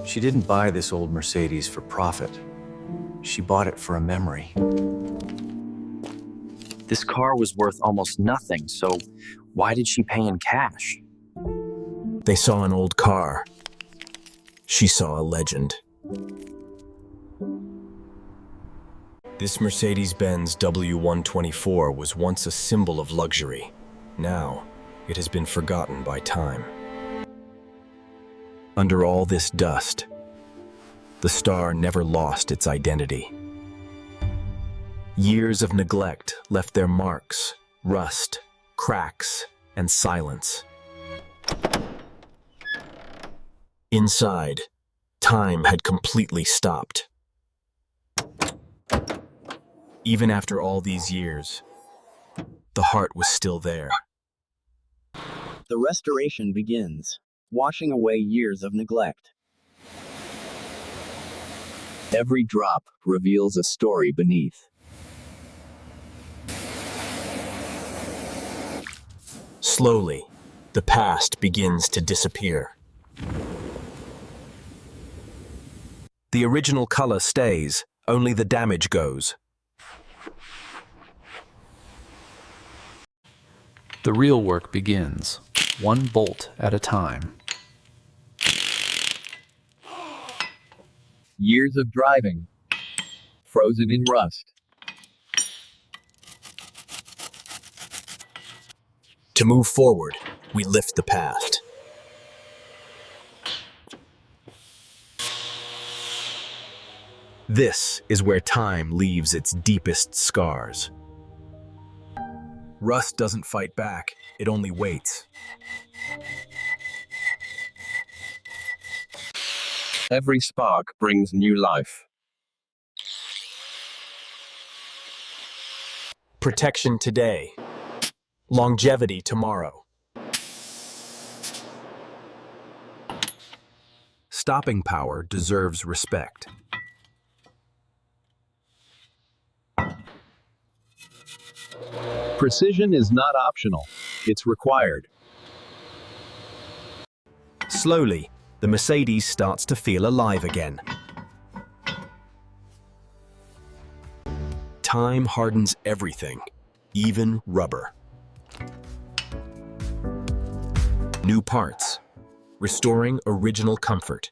She didn't buy this old Mercedes for profit. She bought it for a memory. This car was worth almost nothing, so why did she pay in cash? They saw an old car. She saw a legend. This Mercedes-Benz W124 was once a symbol of luxury. Now, it has been forgotten by time. Under all this dust, the star never lost its identity. Years of neglect left their marks, rust, cracks, and silence. Inside, time had completely stopped. Even after all these years, the heart was still there. The restoration begins, washing away years of neglect. Every drop reveals a story beneath. Slowly, the past begins to disappear. The original color stays, only the damage goes. The real work begins, one bolt at a time. Years of driving, frozen in rust. To move forward, we lift the past. This is where time leaves its deepest scars. Rust doesn't fight back, it only waits. Every spark brings new life. Protection today, longevity tomorrow. Stopping power deserves respect. Precision is not optional, it's required. Slowly, the Mercedes starts to feel alive again. Time hardens everything, even rubber. New parts, restoring original comfort.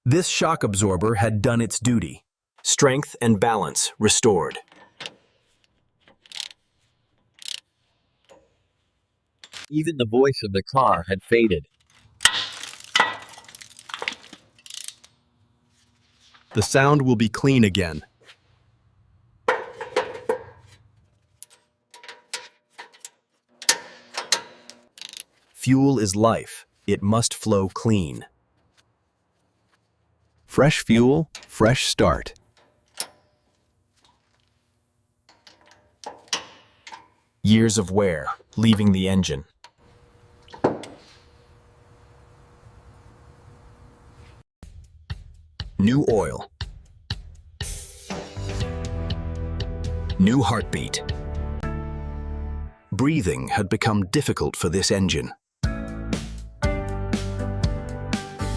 This shock absorber had done its duty. Strength and balance restored. Even the voice of the car had faded. The sound will be clean again. Fuel is life. It must flow clean. Fresh fuel, fresh start. Years of wear, leaving the engine. New oil. New heartbeat. Breathing had become difficult for this engine.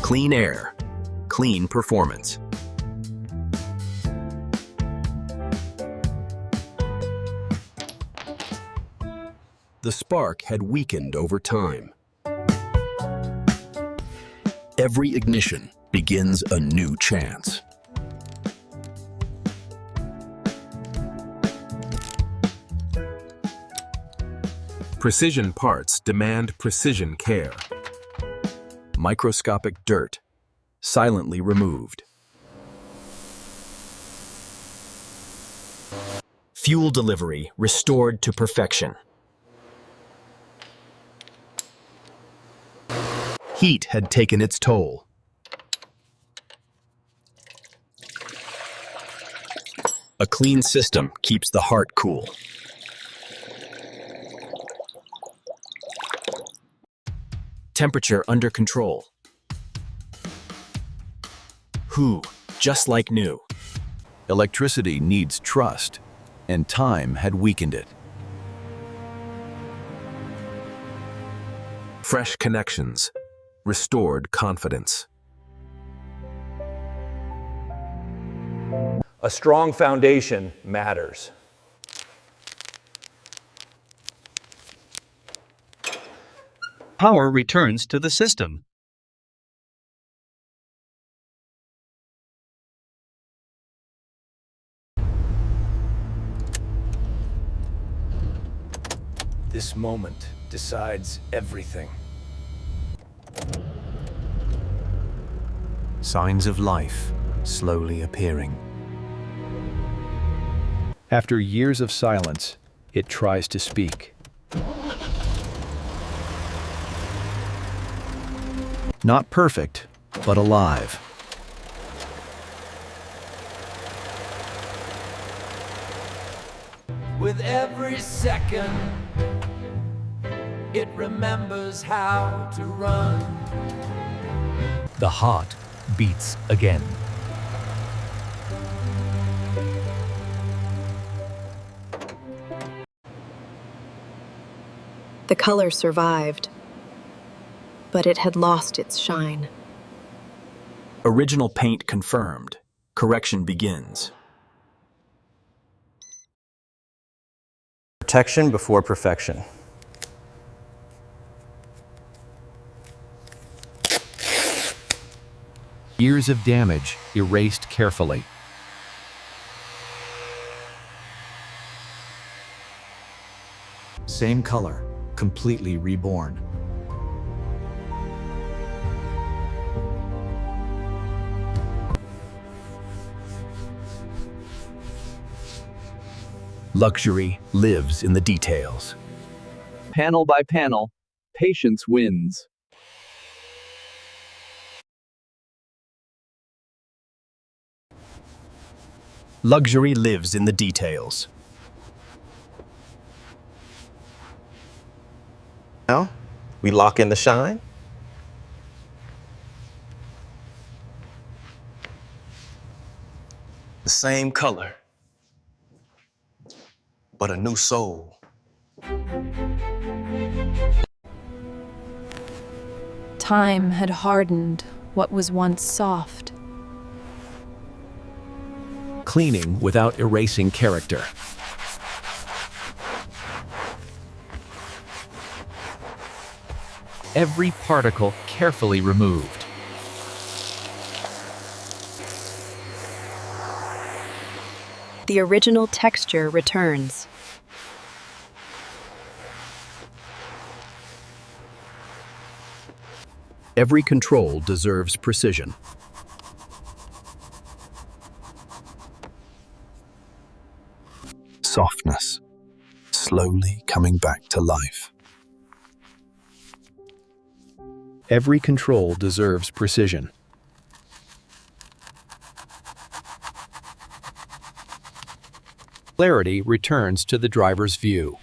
Clean air, clean performance. The spark had weakened over time. Every ignition begins a new chance. Precision parts demand precision care. Microscopic dirt, silently removed. Fuel delivery restored to perfection. Heat had taken its toll. A clean system keeps the heart cool. Temperature under control. Just like new. Electricity needs trust, and time had weakened it. Fresh connections, restored confidence. A strong foundation matters. Power returns to the system. This moment decides everything. Signs of life slowly appearing. After years of silence, it tries to speak. Not perfect, but alive. With every second, it remembers how to run. The heart beats again. The color survived, but it had lost its shine. Original paint confirmed. Correction begins. Protection before perfection. Years of damage erased carefully. Same color, completely reborn. Luxury lives in the details. Panel by panel, patience wins. Luxury lives in the details. Now, we lock in the shine. The same color, but a new soul. Time had hardened what was once soft. Cleaning without erasing character. Every particle carefully removed. The original texture returns. Every control deserves precision. Softness, slowly coming back to life. Every control deserves precision. Clarity returns to the driver's view.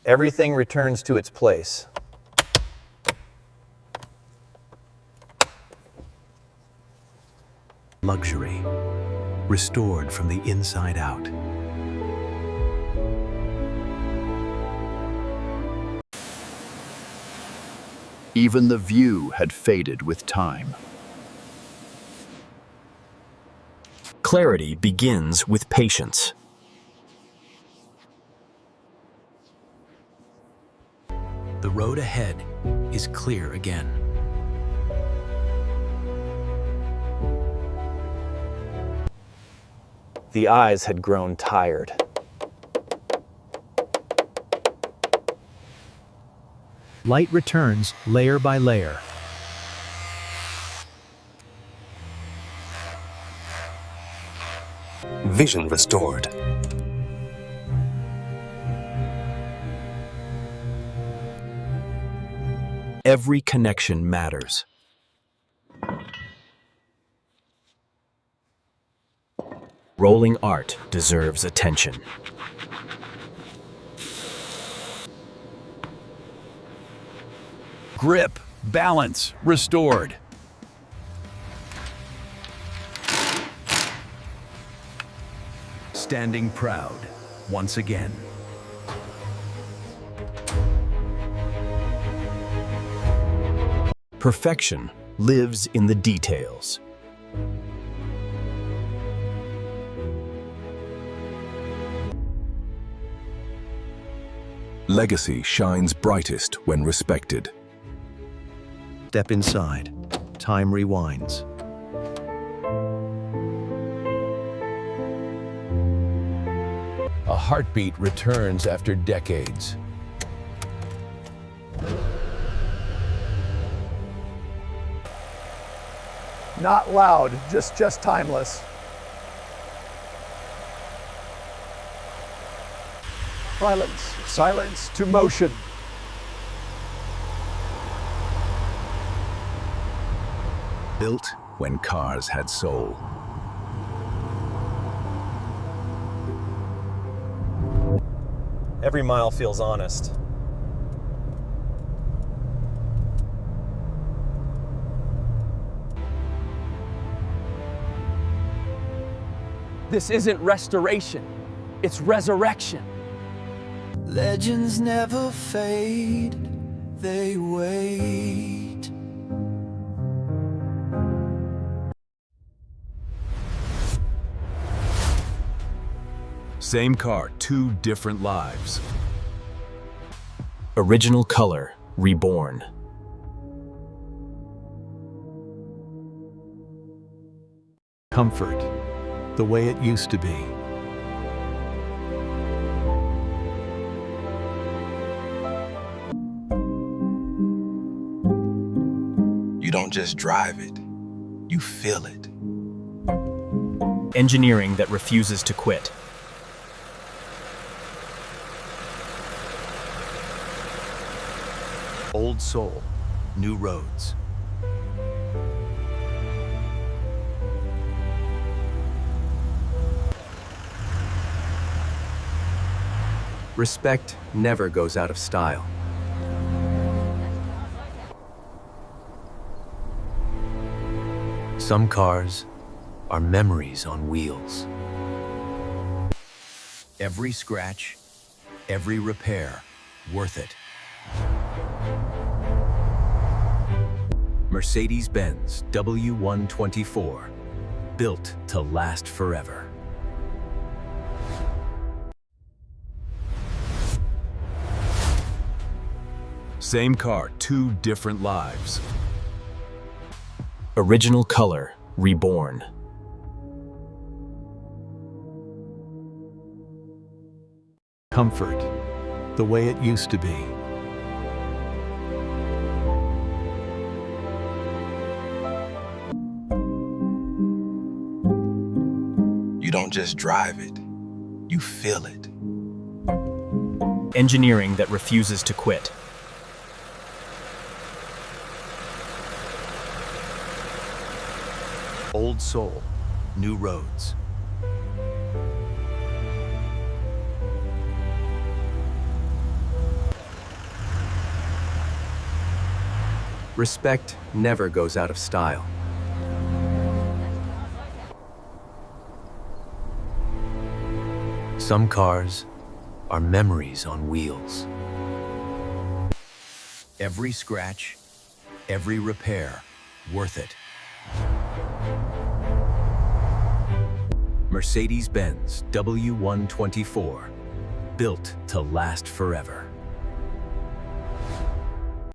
Everything returns to its place. Luxury, restored from the inside out. Even the view had faded with time. Clarity begins with patience. The road ahead is clear again. The eyes had grown tired. Light returns layer by layer. Vision restored. Every connection matters. Rolling art deserves attention. Grip, balance, restored. Standing proud. once again. Perfection lives in the details. Legacy shines brightest when respected. Step inside. Time rewinds. A heartbeat returns after decades. Not loud, just timeless. Silence to motion. Built when cars had soul. Every mile feels honest. This isn't restoration, it's resurrection. Legends never fade, they wait. Same car, two different lives. Original color reborn. Comfort, the way it used to be. You don't just drive it, you feel it. Engineering that refuses to quit. Old soul, new roads. Respect never goes out of style. Some cars are memories on wheels. Every scratch, every repair, worth it. Mercedes-Benz W124, built to last forever. Same car, two different lives. Original color reborn. Comfort, the way it used to be. You don't just drive it, you feel it. Engineering that refuses to quit. Old soul, new roads. Respect never goes out of style. Some cars are memories on wheels. Every scratch, every repair, worth it. Mercedes-Benz W124, built to last forever.